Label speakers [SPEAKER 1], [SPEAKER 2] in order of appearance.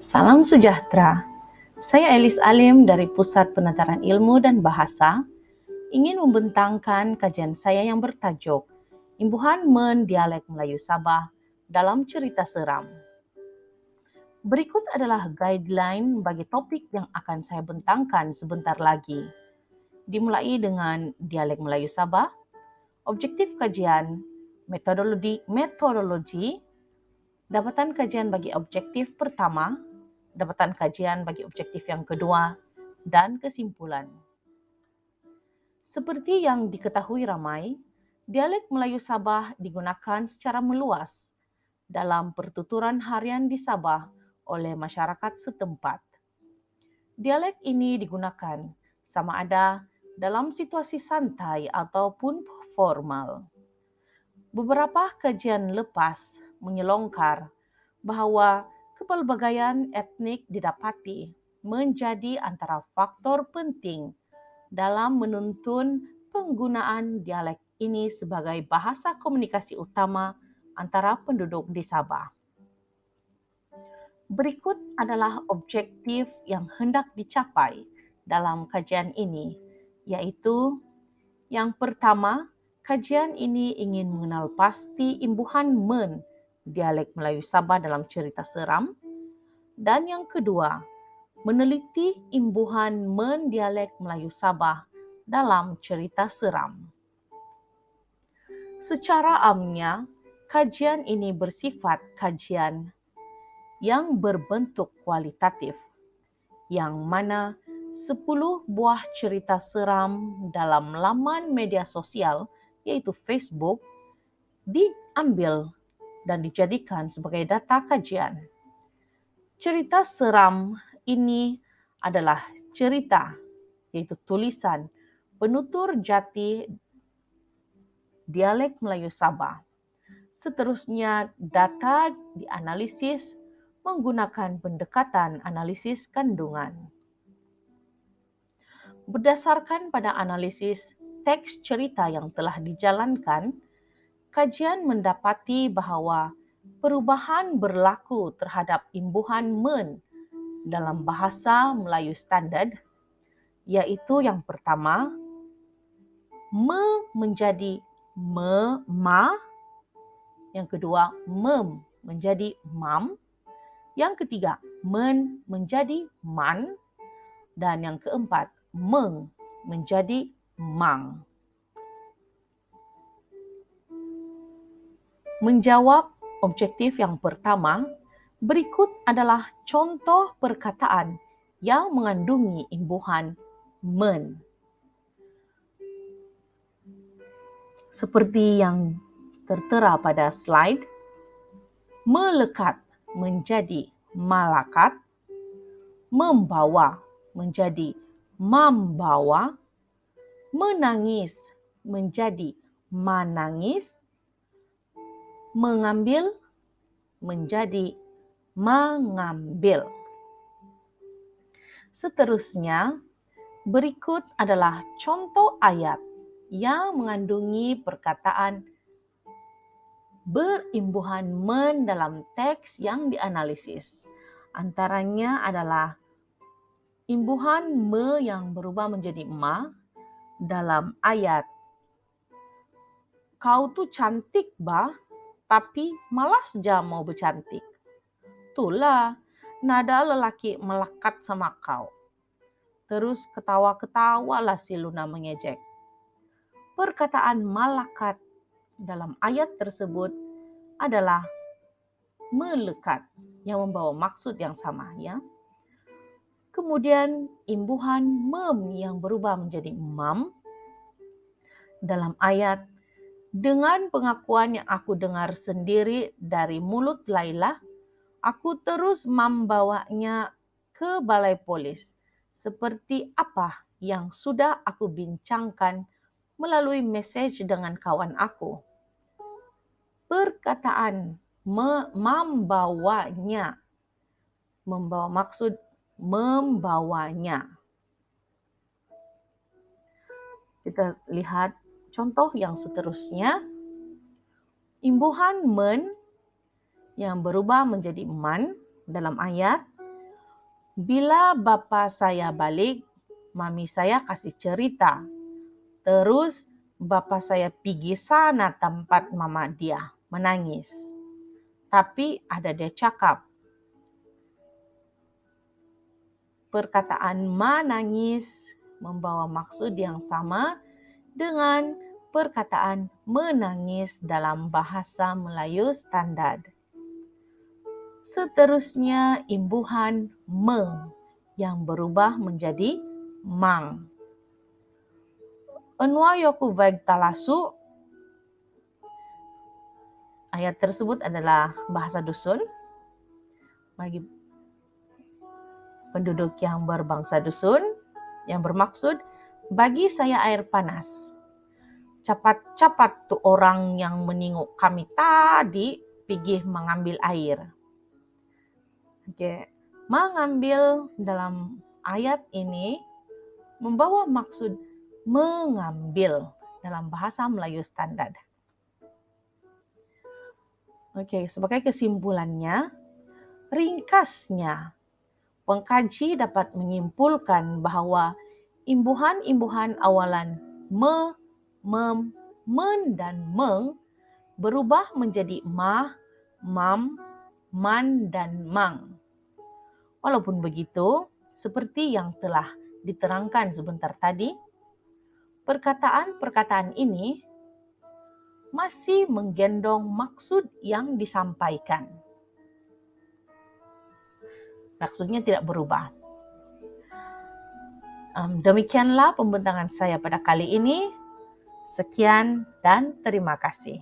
[SPEAKER 1] Salam sejahtera. Saya Elis Alim dari Pusat Penataran Ilmu dan Bahasa ingin membentangkan kajian saya yang bertajuk Imbuhan Men Dialek Melayu Sabah dalam Cerita Seram. Berikut adalah guideline bagi topik yang akan saya bentangkan sebentar lagi. Dimulai dengan dialek Melayu Sabah, objektif kajian, metodologi, dapatan kajian bagi objektif pertama, dapatan kajian bagi objektif yang kedua, dan kesimpulan. Seperti yang diketahui ramai, dialek Melayu Sabah digunakan secara meluas dalam pertuturan harian di Sabah oleh masyarakat setempat. Dialek ini digunakan sama ada dalam situasi santai ataupun formal. Beberapa kajian lepas menyelongkar bahawa kepelbagaian etnik didapati menjadi antara faktor penting dalam menuntun penggunaan dialek ini sebagai bahasa komunikasi utama antara penduduk di Sabah. Berikut adalah objektif yang hendak dicapai dalam kajian ini, iaitu yang pertama, kajian ini ingin mengenal pasti imbuhan men dialek Melayu Sabah dalam cerita seram, dan yang kedua, meneliti imbuhan men dialek Melayu Sabah dalam cerita seram. Secara amnya, kajian ini bersifat kajian yang berbentuk kualitatif, yang mana 10 buah cerita seram dalam laman media sosial iaitu Facebook diambil dan dijadikan sebagai data kajian. Cerita seram ini adalah cerita, iaitu tulisan penutur jati dialek Melayu Sabah. Seterusnya, data dianalisis menggunakan pendekatan analisis kandungan. Berdasarkan pada analisis teks cerita yang telah dijalankan, kajian mendapati bahawa perubahan berlaku terhadap imbuhan men dalam bahasa Melayu standard, iaitu yang pertama, me menjadi ma, yang kedua, mem menjadi mam, yang ketiga, men menjadi man, dan yang keempat, meng menjadi mang. Menjawab objektif yang pertama, berikut adalah contoh perkataan yang mengandungi imbuhan men. Seperti yang tertera pada slide, melekat menjadi malakat, membawa menjadi mambawa, menangis menjadi manangis, mengambil menjadi mengambil. Seterusnya, berikut adalah contoh ayat yang mengandungi perkataan berimbuhan men dalam teks yang dianalisis. Antaranya adalah imbuhan me yang berubah menjadi ma dalam ayat kau tuh cantik bah, tapi malas saja mau bercantik. Itulah nada lelaki melekat sama kau. Terus ketawa-ketawalah si Luna mengejek. Perkataan malakat dalam ayat tersebut adalah melekat yang membawa maksud yang sama, ya. Kemudian imbuhan mem yang berubah menjadi mam dalam ayat dengan pengakuan yang aku dengar sendiri dari mulut Laila, aku terus membawanya ke balai polis. Seperti apa yang sudah aku bincangkan melalui mesej dengan kawan aku. Perkataan membawanya membawa maksud membawanya. Kita lihat contoh yang seterusnya. Imbuhan men yang berubah menjadi man dalam ayat Bila bapak saya balik, mami saya kasih cerita. Terus bapak saya pergi sana tempat mama dia menangis. Tapi ada dia cakap, perkataan menangis membawa maksud yang sama dengan perkataan menangis dalam bahasa Melayu standar. Seterusnya imbuhan meng yang berubah menjadi mang. Enwa yoku veg talasu. Ayat tersebut adalah bahasa dusun bagi penduduk yang berbangsa dusun yang bermaksud bagi saya air panas. Cepat-cepat tuh orang yang menengok kami tadi pergi mengambil air. Oke, mengambil dalam ayat ini membawa maksud mengambil dalam bahasa Melayu standar. Oke, sebagai kesimpulannya, ringkasnya, pengkaji dapat menyimpulkan bahwa imbuhan-imbuhan awalan me, mem, men, dan meng berubah menjadi ma, mam, man, dan mang. Walaupun begitu, seperti yang telah diterangkan sebentar tadi, perkataan-perkataan ini masih menggendong maksud yang disampaikan. Maksudnya tidak berubah. Demikianlah pembentangan saya pada kali ini. Sekian dan terima kasih.